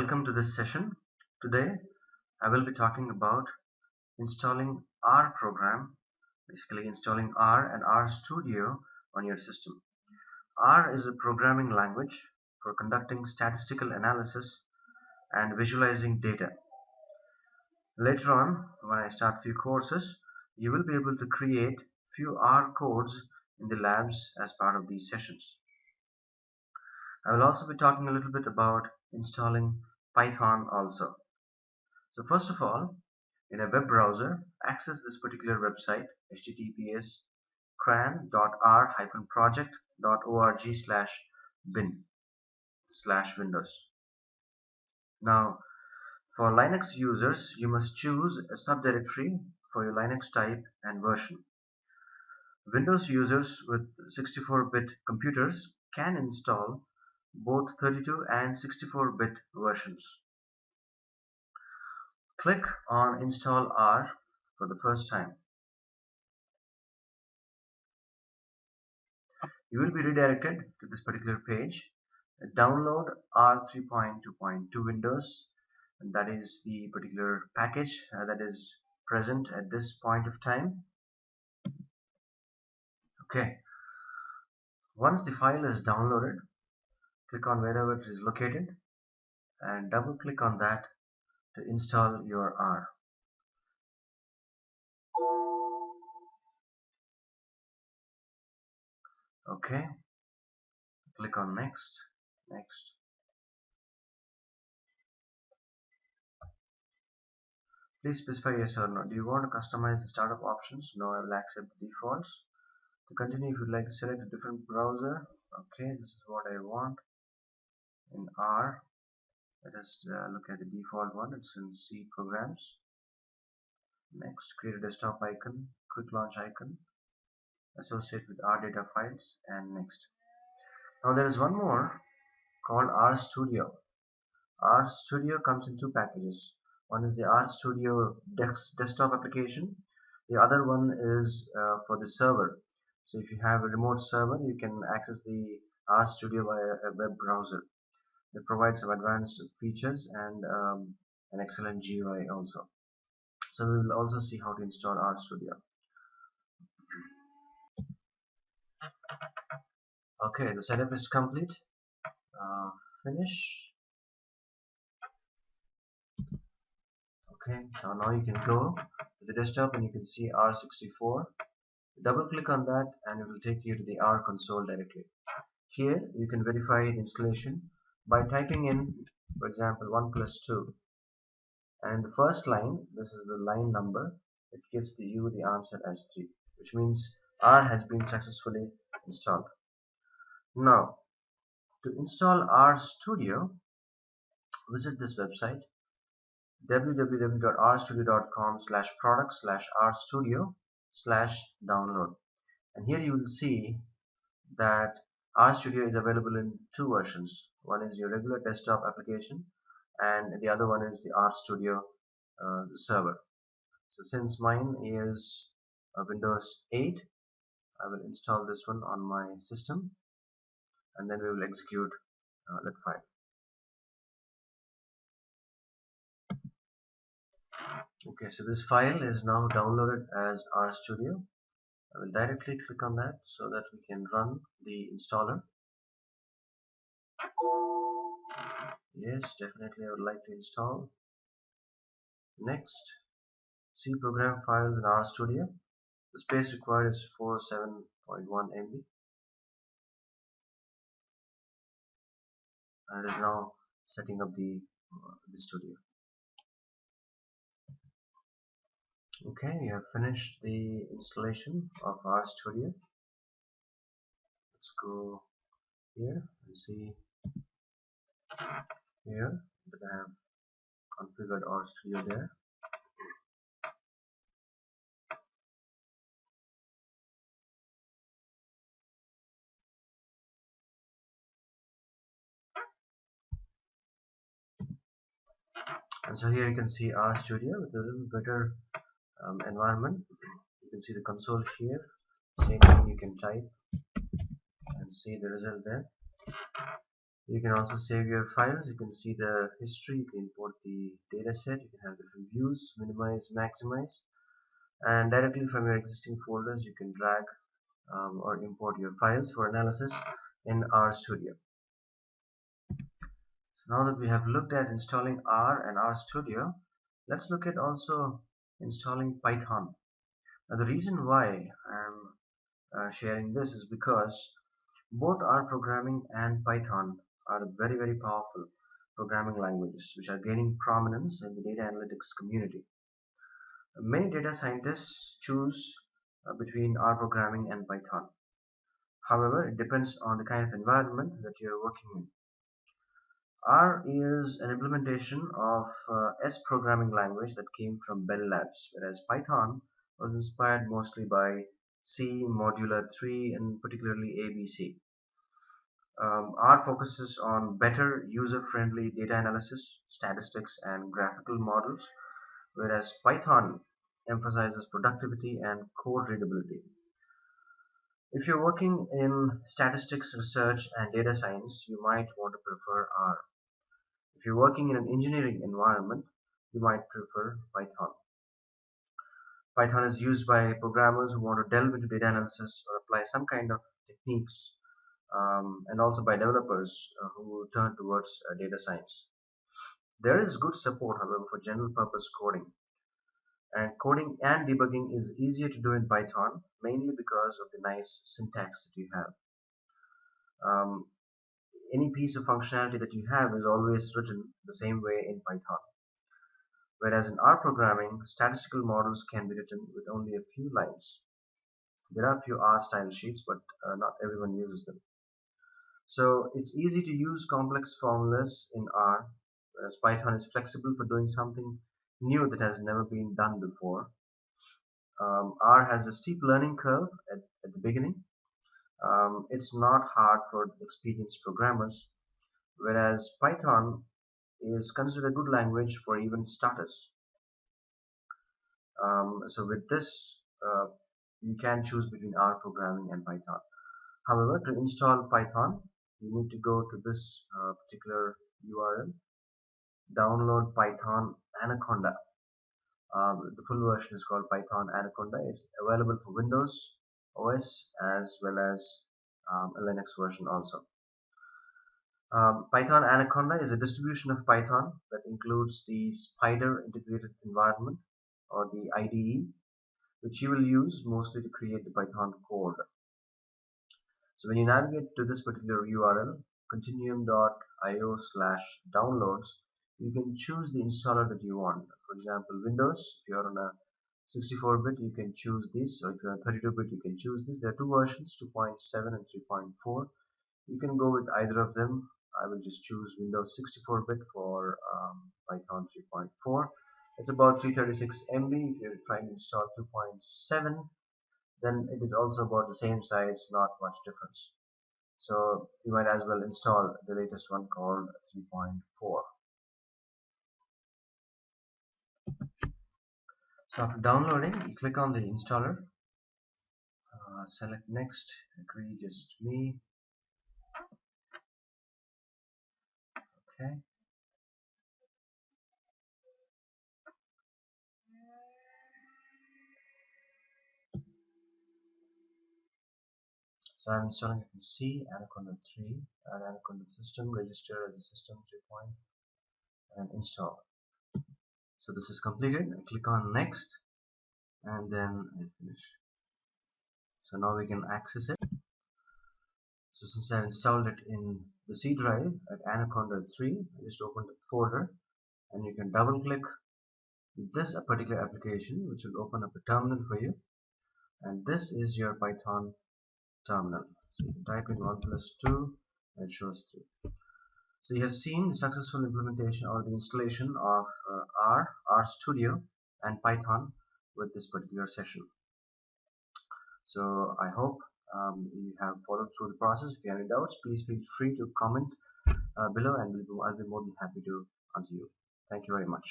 Welcome to this session. Today I will be talking about installing R program, basically installing R and R Studio on your system. R is a programming language for conducting statistical analysis and visualizing data. Later on, when I start few courses, you will be able to create few R codes in the labs as part of these sessions. I will also be talking a little bit about installing Python also. So first of all, in a web browser, access this particular website, https://cran.r-project.org/bin/windows. Now, for Linux users, you must choose a subdirectory for your Linux type and version. Windows users with 64-bit computers can install both 32 and 64-bit versions. Click on Install R for the first time. You will be redirected to this particular page. Download R 3.2.2 Windows, and that is the particular package that is present at this point of time. Okay. Once the file is downloaded, click on wherever it is located and double click on that to install your R. Okay, click on next. Please specify yes or no. Do you want to customize the startup options? No, I will accept the defaults. To continue, if you'd like to select a different browser, okay, this is what I want in R. Let us look at the default one. It's in C programs. Next, create a desktop icon, quick launch icon, associate with R data files, and next. Now there is one more called R Studio. R Studio comes in two packages. One is the R Studio desktop application. The other one is for the server. So if you have a remote server, you can access the R Studio via a web browser. It provides some advanced features and an excellent GUI also. So we will also see how to install R Studio. Okay, the setup is complete. Finish. Okay, so now you can go to the desktop and you can see R64. Double click on that and it will take you to the R console directly. Here you can verify the installation by typing in, for example, 1 + 2, and the first line, this is the line number, it gives you the answer as 3, which means R has been successfully installed. Now, to install R Studio, visit this website www.rstudio.com/product/rstudio/download, and here you will see that R Studio is available in two versions. One is your regular desktop application and the other one is the R Studio server. So since mine is Windows 8, I will install this one on my system and then we will execute that file. Okay, so this file is now downloaded as R Studio. I will directly click on that so that we can run the installer. Yes, definitely I would like to install. Next, C program files in R Studio. The space required is 47.1 MB, and it is now setting up the studio. Okay, we have finished the installation of R Studio. Let's go here and see here that I have configured R Studio there. And so here you can see R Studio with a little better environment. You can see the console here. Same thing, you can type and see the result there. You can also save your files. You can see the history. You can import the data set. You can have different views, minimize, maximize, and directly from your existing folders you can drag or import your files for analysis in RStudio. So now that we have looked at installing R and RStudio, let's look at also installing Python. Now the reason why I'm sharing this is because both R programming and Python are very powerful programming languages which are gaining prominence in the data analytics community. Many data scientists choose between R programming and Python. However, it depends on the kind of environment that you're working in. R is an implementation of S programming language that came from Bell Labs, whereas Python was inspired mostly by C, Modular 3, and particularly ABC. R focuses on better user-friendly data analysis, statistics, and graphical models, whereas Python emphasizes productivity and code readability. If you're working in statistics research and data science, you might want to prefer R. If you're working in an engineering environment, you might prefer Python. Python is used by programmers who want to delve into data analysis or apply some kind of techniques, and also by developers who turn towards data science. There is good support, however, for general purpose coding. And coding and debugging is easier to do in Python, mainly because of the nice syntax that you have. Um, any piece of functionality that you have is always written the same way in Python. Whereas in R programming, statistical models can be written with only a few lines. There are a few R style sheets, but not everyone uses them. So it's easy to use complex formulas in R, whereas Python is flexible for doing something new that has never been done before. R has a steep learning curve at the beginning. It's not hard for experienced programmers, whereas Python is considered a good language for even starters. So with this, you can choose between R programming and Python. However, to install Python, you need to go to this particular URL, download Python Anaconda. The full version is called Python Anaconda. It's available for Windows OS as well as a Linux version also. Python Anaconda is a distribution of Python that includes the Spider integrated environment, or the IDE, which you will use mostly to create the Python code. So when you navigate to this particular URL, continuum.io/downloads, you can choose the installer that you want. For example, Windows, if you're on a 64-bit, you can choose this, or if you're on 32-bit, you can choose this. There are two versions, 2.7 and 3.4. You can go with either of them. I will just choose Windows 64-bit for Python 3.4. It's about 336 MB. If you're trying to install 2.7, then it is also about the same size, not much difference. So you might as well install the latest one called 3.4. So after downloading, you click on the installer, select next, agree just me. Okay. So I'm installing it in C, Anaconda 3, and Anaconda system, register as a system 3 and install. So this is completed. I click on next and then I finish. So now we can access it. So since I've installed it in the C drive at Anaconda 3, I just opened the folder and you can double click this particular application, which will open up a terminal for you, and this is your Python terminal. So you can type in 1 plus 2 and it shows 3. So you have seen the successful implementation or the installation of R, RStudio and Python with this particular session. So I hope you have followed through the process. If you have any doubts, please feel free to comment below and I'll be more than happy to answer you. Thank you very much.